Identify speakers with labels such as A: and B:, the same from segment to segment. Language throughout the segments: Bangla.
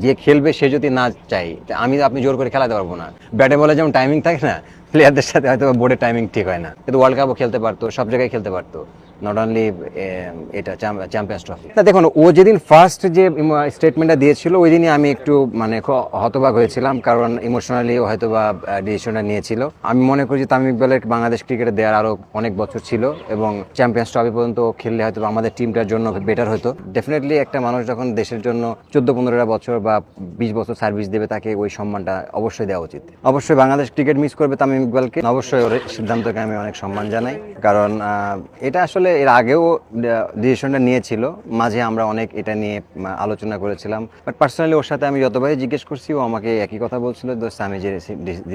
A: যে খেলবে সে যদি না চাই, আপনি জোর করে খেলাতে পারবো না। ব্যাটে বলে যেমন টাইমিং থাকে না, প্লেয়ারদের সাথে হয়তো বোর্ডের টাইমিং ঠিক হয় না, কিন্তু ওয়ার্ল্ড কাপও খেলতে পারতো, সব জায়গায় খেলতে পারতো, নট অনলি এটা চ্যাম্পিয়ন্স ট্রফি। দেখুন, ও যেদিন ফার্স্ট যে স্টেটমেন্টটা দিয়েছিল ওই দিনই আমি একটু হতবাক হয়েছিলাম, কারণ ইমোশনালি হয়তো বা ডিসিশনটা নিয়েছিল। আমি মনে করি যে তামিম ইকবালের বাংলাদেশ ক্রিকেটে দেওয়ার আরো অনেক বছর ছিল, এবং চ্যাম্পিয়ন্স ট্রফি পর্যন্ত খেললে হয়তো আমাদের টিমটার জন্য বেটার হতো। ডেফিনেটলি একটা মানুষ যখন দেশের জন্য 14-15 বছর বা 20 বছর সার্ভিস দেবে, তাকে ওই সম্মানটা অবশ্যই দেওয়া উচিত। অবশ্যই বাংলাদেশ ক্রিকেট মিস করবে তামিম ইকবালকে, অবশ্যই ওর সিদ্ধান্তকে আমি অনেক সম্মান জানাই, কারণ এটা আসলে এর আগেও ডিসিশনটা নিয়েছিল, মাঝে আমরা অনেক এটা নিয়ে আলোচনা করেছিলাম, বাট পার্সোনালি ওর সাথে আমি যতবারই জিজ্ঞেস করছি ও আমাকে একই কথা বলছিল, দোস্ত আমি যে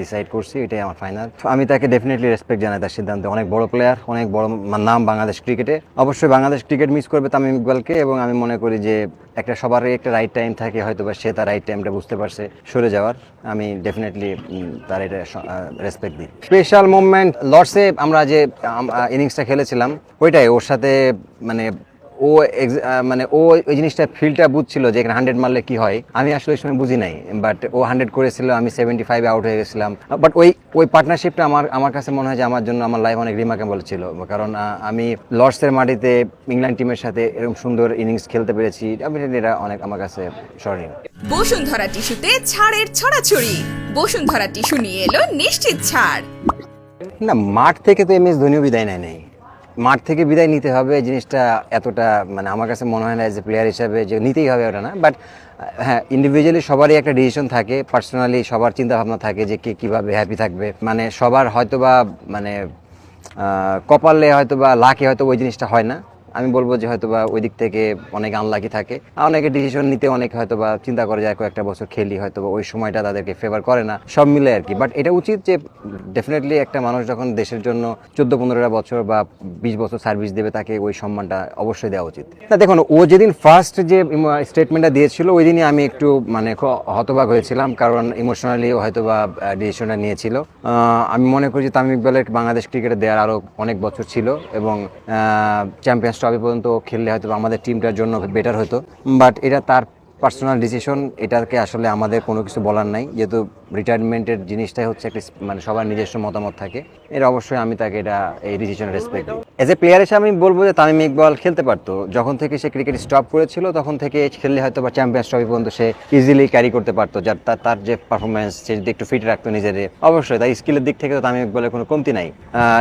A: ডিসাইড করছি এটাই আমার ফাইনাল। আমি তাকে ডেফিনেটলি রেসপেক্ট জানাই তার সিদ্ধান্তে। অনেক বড় প্লেয়ার, অনেক বড় নাম বাংলাদেশ ক্রিকেটে। অবশ্যই বাংলাদেশ ক্রিকেট মিস করবে তামিম ইকবালকে, এবং আমি মনে করি যে একটা সবারই একটা রাইট টাইম থাকে, হয়তো বা সে তার রাইট টাইমটা বুঝতে পারছে সরে যাওয়ার। আমি ডেফিনেটলি তার এটা রেসপেক্ট দিই। স্পেশাল মুভমেন্ট লর্ডসে আমরা যে ইনিংসটা খেলেছিলাম, ওইটাই ওর সাথে মানে ও ও ওই জিনিসটা ফিলটা বুঝছিল যে এখানে 100 মারলে কি হয়। আমি আসলে ওই সময় বুঝি নাই, বাট ও 100 করেছিল, আমি 75 আউট হয়ে গেছিলাম। বাট ওই পার্টনারশিপটা আমার কাছে মনে হয় যে আমার জন্য আমার লাইফ অনেক রিমার্কেবল ছিল, কারণ আমি লর্ডসের মাটিতে ইংল্যান্ড টিমের সাথে এরকম সুন্দর ইনিংস খেলতে পেরেছি। এটা অনেক আমার কাছে স্মরণীয়।
B: বসুন্ধরা টিস্যুতে ছাড়ের ছড়াছড়ি। বসুন্ধরা টিস্যু নিয়ে এলো নিশ্চিত ছাড়।
A: না, মাঠ থেকে তো এমএস ধোনিও বিদায় নেয়। মাঠ থেকে বিদায় নিতে হবে জিনিসটা এতটা আমার কাছে মনে হয় না এজ এ প্লেয়ার হিসাবে যে নিতেই হবে ওটা না। বাট হ্যাঁ, ইন্ডিভিজুয়ালি সবারই একটা ডিসিশন থাকে, পার্সোনালি সবার চিন্তা ভাবনা থাকে যে কে কীভাবে হ্যাপি থাকবে। সবার হয়তো বা কপালে হয়তো বা লাকে হয়তো ওই জিনিসটা হয় না। আমি বলবো যে হয়তো বা ওই দিক থেকে অনেক আনলাকি থাকে, অনেকে ডিসিশন নিতে অনেক হয়তো বা চিন্তা করে যায় কয়েকটা বছর খেলি, হয়তো বা ওই সময়টা তাদেরকে ফেভার করে না, সব মিলে আর কি। বাট এটা উচিত যে ডেফিনেটলি একটা মানুষ যখন দেশের জন্য 14-15 বছর বা 20 বছর সার্ভিস দেবে, তাকে ওই সম্মানটা অবশ্যই দেওয়া উচিত। দেখুন, ও যেদিন ফার্স্ট যে স্টেটমেন্টটা দিয়েছিল ওই দিনই আমি একটু হতবাক হয়েছিলাম, কারণ ইমোশনালি হয়তো বা ডিসিশনটা নিয়েছিল। আমি মনে করি যে তামিম ইকবালের বাংলাদেশ ক্রিকেটে দেওয়ার আরো অনেক বছর ছিল, এবং চ্যাম্পিয়ন্স ট্রফি পর্যন্ত খেললে হয়তো আমাদের টিমটার জন্য বেটার হতো। বাট এটা তার পার্সোনাল ডিসিশন, এটাকে আসলে আমাদের কোনো কিছু বলার নাই, যেহেতু রিটায়ারমেন্টের জিনিসটাই হচ্ছে একটা সবার নিজস্ব মতামত থাকে। এর অবশ্যই আমি তাকে এই ডিসিশনের রেসপেক্ট দিই। এজ এ প্লেয়ার হিসেবে আমি বলবো যে তামিম ইকবাল খেলতে পারতো, যখন থেকে সে ক্রিকেট স্টপ করেছিল তখন থেকে খেললে হয়তো বা চ্যাম্পিয়ন্স ট্রফি পর্যন্ত সে ইজিলি ক্যারি করতে পারতো। যার তার যে পারফরমেন্স, সে যদি একটু ফিট রাখতো নিজের, অবশ্যই তার স্কিলের দিক থেকে তো তামিম ইকবালের কোনো কমতি নাই,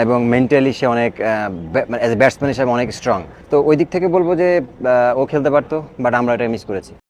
A: এবং মেন্টালি সে অনেক এজ এ ব্যাটসম্যান হিসেবে অনেক স্ট্রং। তো ওই দিক থেকে বলবো যে ও খেলতে পারতো, বাট আমরা এটা মিস করেছি।